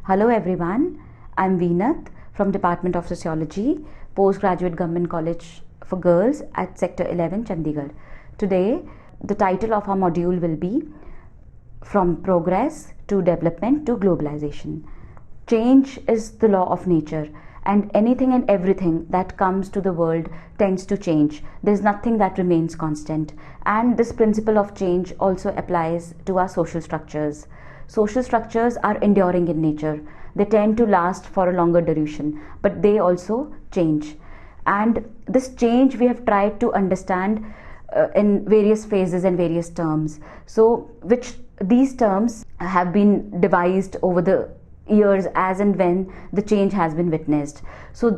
Hello everyone, I'm Veenat from Department of Sociology, Postgraduate Government College for Girls at Sector 11, Chandigarh. Today, the title of our module will be From Progress to Development to Globalization. Change is the law of nature, and anything and everything that comes to the world tends to change. There's nothing that remains constant, and this principle of change also applies to our social structures. Social structures are enduring in nature. They tend to last for a longer duration, but they also change. And this change we have tried to understand in various phases and various terms. So, which these terms have been devised over the years as and when the change has been witnessed. So,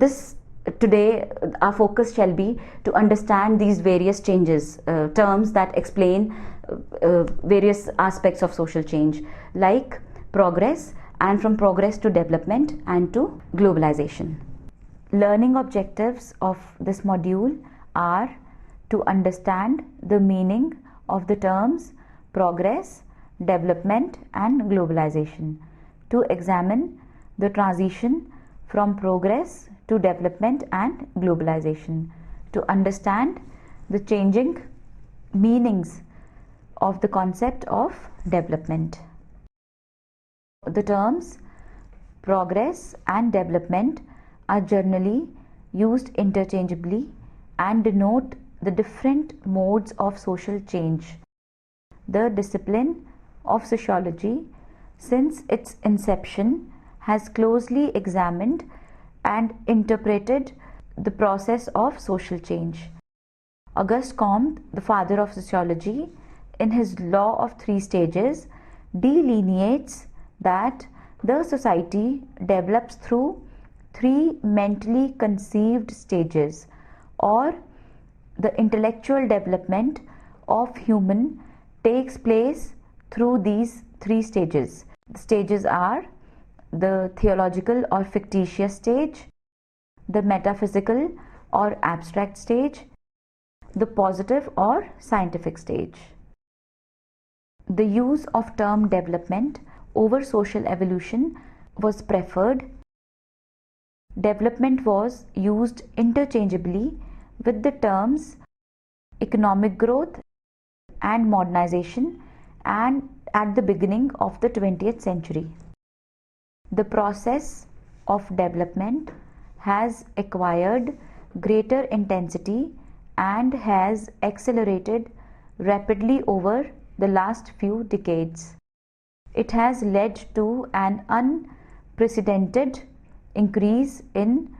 today our focus shall be to understand these various changes, terms that explain various aspects of social change, like progress, and from progress to development and to globalization. Learning objectives of this module are to understand the meaning of the terms progress, development and globalization, to examine the transition from progress to development and globalization, to understand the changing meanings of the concept of development. The terms progress and development are generally used interchangeably and denote the different modes of social change. The discipline of sociology, since its inception, has closely examined and interpreted the process of social change. Auguste Comte, the father of sociology, in his Law of Three Stages, delineates that the society develops through three mentally conceived stages, or the intellectual development of human takes place through these three stages. The stages are the theological or fictitious stage, the metaphysical or abstract stage, the positive or scientific stage. The use of term development over social evolution was preferred. Development was used interchangeably with the terms economic growth and modernization, and at the beginning of the 20th century. The process of development has acquired greater intensity and has accelerated rapidly over the last few decades. It has led to an unprecedented increase in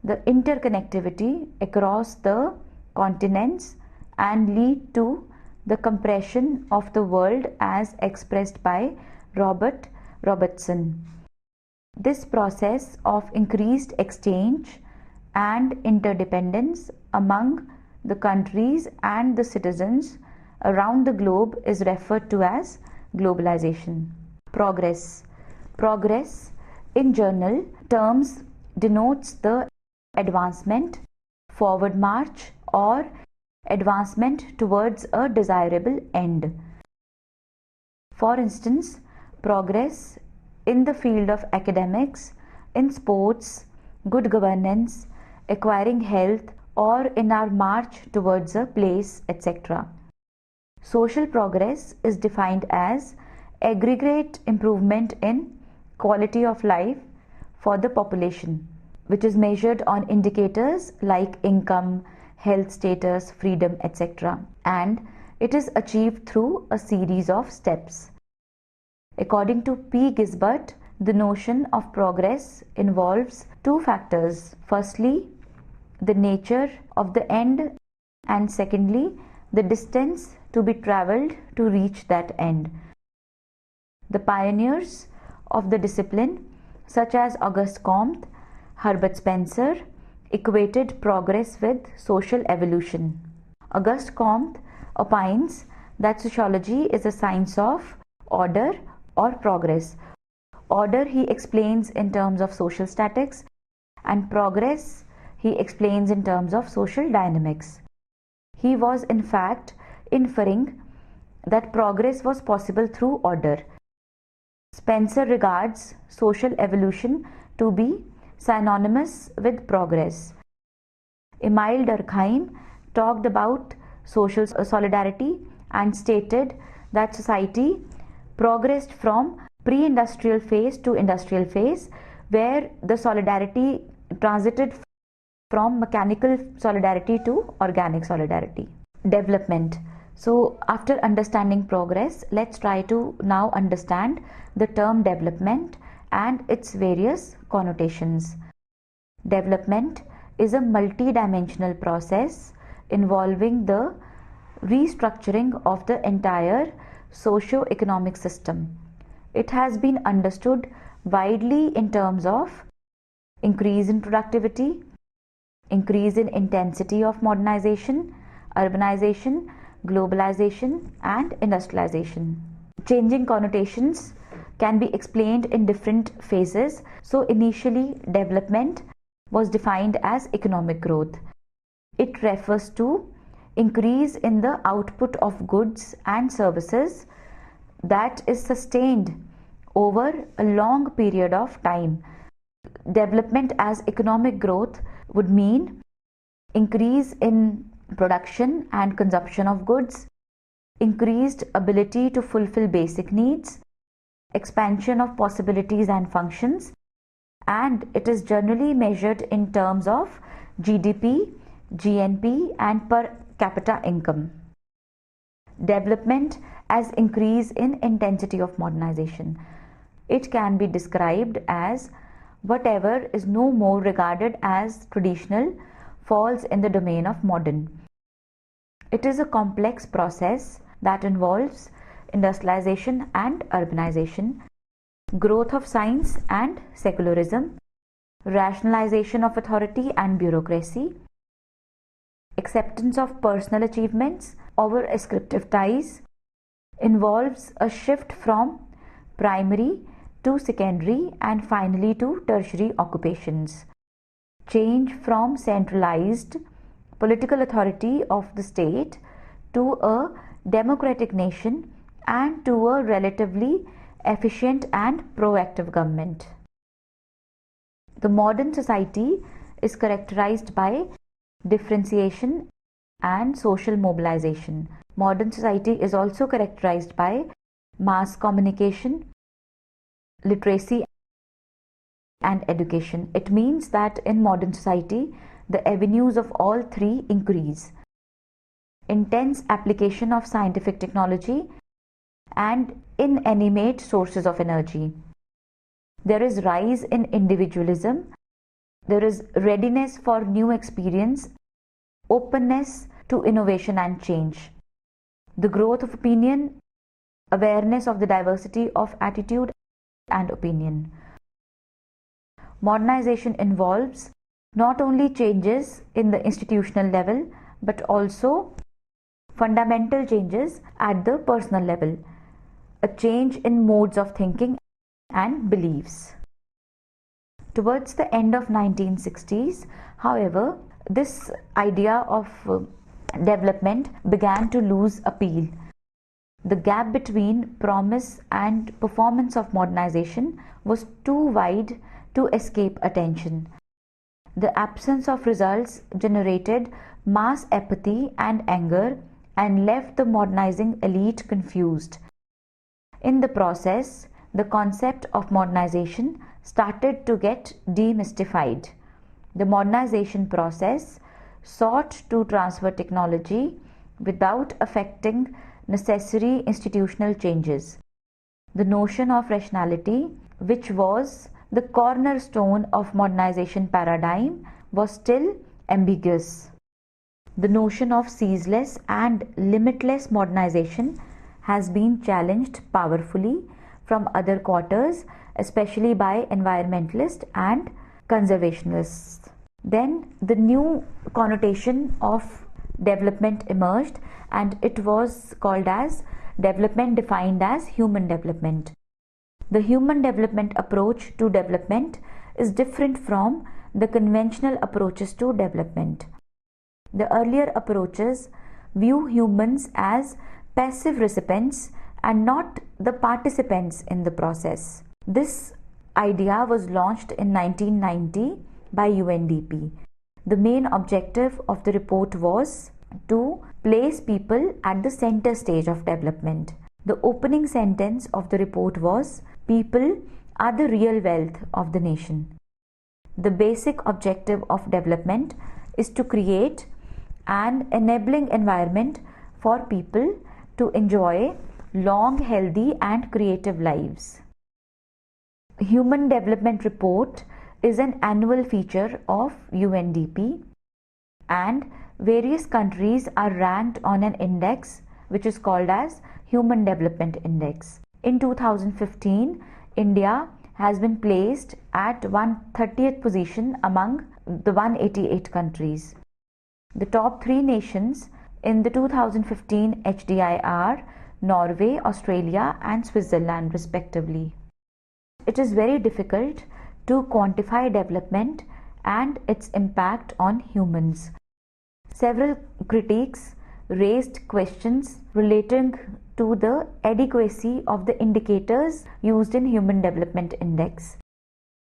the interconnectivity across the continents and lead to the compression of the world as expressed by Robert Robertson. This process of increased exchange and interdependence among the countries and the citizens around the globe is referred to as globalization. Progress. Progress in general terms denotes the advancement, forward march, or advancement towards a desirable end. For instance, progress in the field of academics, in sports, good governance, acquiring health, or in our march towards a place, etc. Social progress is defined as aggregate improvement in quality of life for the population, which is measured on indicators like income, health status, freedom, etc. And it is achieved through a series of steps. According to P. Gisbert, the notion of progress involves two factors. Firstly, the nature of the end, and secondly, the distance to be travelled to reach that end. The pioneers of the discipline, such as Auguste Comte, Herbert Spencer, equated progress with social evolution. Auguste Comte opines that sociology is a science of order or progress. Order he explains in terms of social statics, and progress he explains in terms of social dynamics. He was in fact inferring that progress was possible through order. Spencer regards social evolution to be synonymous with progress. Emile Durkheim talked about social solidarity and stated that society progressed from pre-industrial phase to industrial phase, where the solidarity transited from mechanical solidarity to organic solidarity. Development. So after understanding progress, let's try to now understand the term development and its various connotations. Development is a multi-dimensional process involving the restructuring of the entire socio-economic system. It has been understood widely in terms of increase in productivity, increase in intensity of modernization, urbanization, globalization, and industrialization. Changing connotations can be explained in different phases. So initially, development was defined as economic growth. It refers to increase in the output of goods and services that is sustained over a long period of time. Development as economic growth would mean increase in production and consumption of goods, increased ability to fulfill basic needs, expansion of possibilities and functions, and it is generally measured in terms of GDP, GNP, and per capita income. Development as increase in intensity of modernization. It can be described as whatever is no more regarded as traditional falls in the domain of modern. It is a complex process that involves industrialization and urbanization, growth of science and secularism, rationalization of authority and bureaucracy, acceptance of personal achievements over ascriptive ties, involves a shift from primary to secondary and finally to tertiary occupations. Change from centralized political authority of the state to a democratic nation and to a relatively efficient and proactive government. The modern society is characterized by differentiation and social mobilization. Modern society is also characterized by mass communication, literacy, and education. It means that in modern society, the avenues of all three increase. Intense application of scientific technology and inanimate sources of energy. There is rise in individualism. There is readiness for new experience, openness to innovation and change. The growth of opinion, awareness of the diversity of attitude and opinion. Modernization involves not only changes in the institutional level but also fundamental changes at the personal level, a change in modes of thinking and beliefs. Towards the end of 1960s, however, this idea of development began to lose appeal. The gap between promise and performance of modernization was too wide to escape attention. The absence of results generated mass apathy and anger and left the modernizing elite confused. In the process, the concept of modernization started to get demystified. The modernization process sought to transfer technology without affecting necessary institutional changes. The notion of rationality, which was the cornerstone of modernization paradigm, was still ambiguous. The notion of ceaseless and limitless modernization has been challenged powerfully from other quarters, especially by environmentalists and conservationists. Then the new connotation of development emerged, and it was called as development defined as human development. The human development approach to development is different from the conventional approaches to development. The earlier approaches view humans as passive recipients and not the participants in the process. This idea was launched in 1990 by UNDP. The main objective of the report was to place people at the center stage of development. The opening sentence of the report was, "People are the real wealth of the nation." The basic objective of development is to create an enabling environment for people to enjoy long, healthy, and creative lives. Human Development Report is an annual feature of UNDP, and various countries are ranked on an index which is called as Human Development Index. In 2015, India has been placed at 130th position among the 188 countries. The top 3 nations in the 2015 HDI are Norway, Australia, and Switzerland respectively. It is very difficult to quantify development and its impact on humans. Several critics raised questions relating to the adequacy of the indicators used in Human Development Index.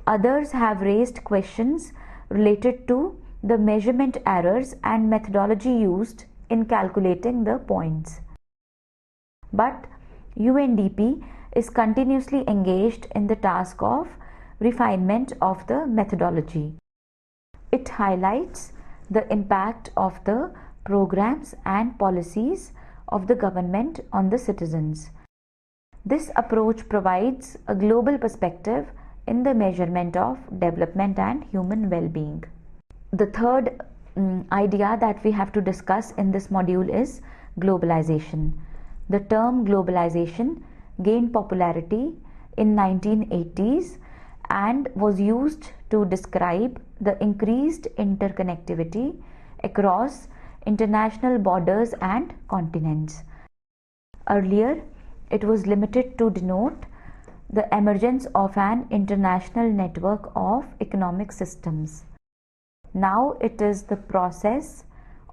Others have raised questions related to the measurement errors and methodology used in calculating the points. But UNDP is continuously engaged in the task of refinement of the methodology. It highlights the impact of the programs and policies of the government on the citizens. This approach provides a global perspective in the measurement of development and human well-being. The third idea that we have to discuss in this module is globalization. The term globalization gained popularity in 1980s and was used to describe the increased interconnectivity across international borders and continents. Earlier, it was limited to denote the emergence of an international network of economic systems. Now it is the process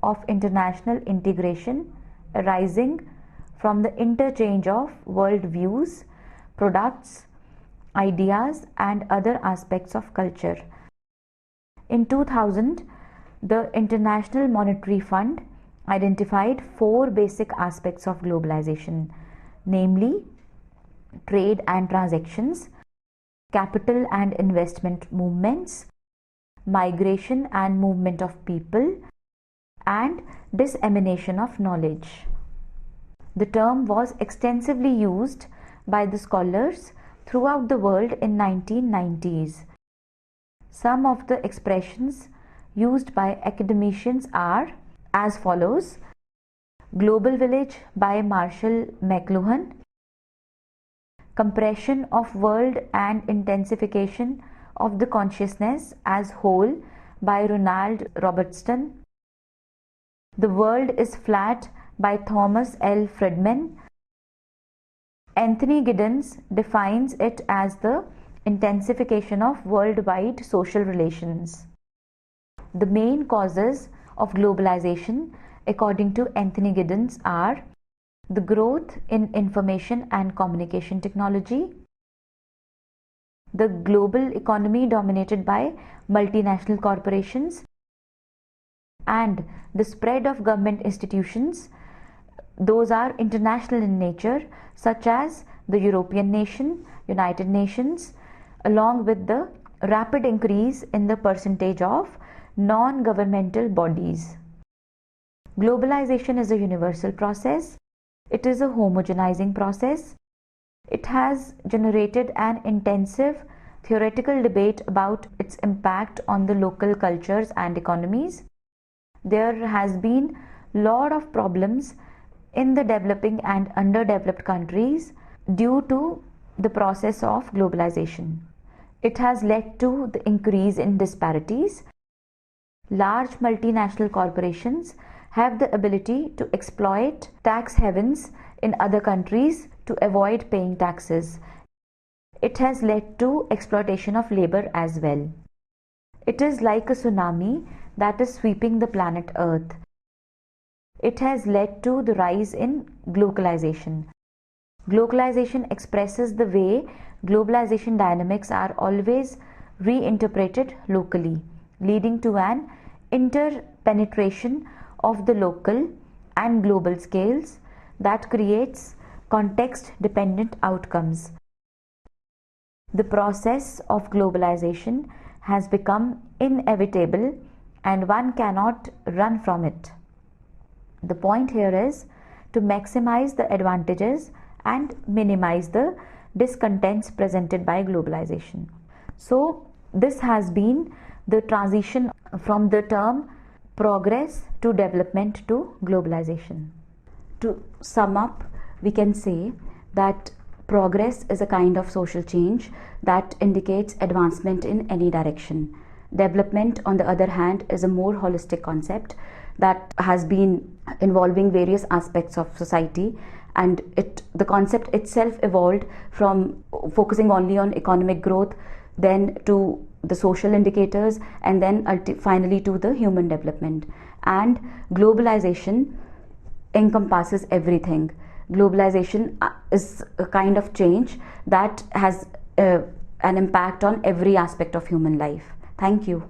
of international integration arising from the interchange of world views, products, ideas, and other aspects of culture. In 2000, the International Monetary Fund identified 4 basic aspects of globalization, namely trade and transactions, capital and investment movements, migration and movement of people, and dissemination of knowledge. The term was extensively used by the scholars throughout the world in 1990s. Some of the expressions used by academicians are as follows: Global Village by Marshall McLuhan, Compression of World and Intensification of the Consciousness as Whole by Ronald Robertson, The World is Flat by Thomas L. Friedman. Anthony Giddens defines it as the intensification of worldwide social relations. The main causes of globalization, according to Anthony Giddens, are the growth in information and communication technology, the global economy dominated by multinational corporations, and the spread of government institutions. Those are international in nature, such as the European nation, United Nations, along with the rapid increase in the percentage of non-governmental bodies. Globalization is a universal process. It is a homogenizing process. It has generated an intensive theoretical debate about its impact on the local cultures and economies. There has been a lot of problems in the developing and underdeveloped countries due to the process of globalization. It has led to the increase in disparities. Large multinational corporations have the ability to exploit tax havens in other countries to avoid paying taxes. It has led to exploitation of labor as well. It is like a tsunami that is sweeping the planet Earth. It has led to the rise in globalization. Globalization expresses the way globalization dynamics are always reinterpreted locally, leading to an interpenetration of the local and global scales that creates context dependent outcomes. The process of globalization has become inevitable and one cannot run from it. The point here is to maximize the advantages and minimize the discontents presented by globalization. So, this has been the transition from the term progress to development to globalization. To sum up, we can say that progress is a kind of social change that indicates advancement in any direction. Development, on the other hand, is a more holistic concept that has been involving various aspects of society, and the concept itself evolved from focusing only on economic growth, then to the social indicators, and then finally to the human development. And globalization encompasses everything. Globalization is a kind of change that has an impact on every aspect of human life. Thank you.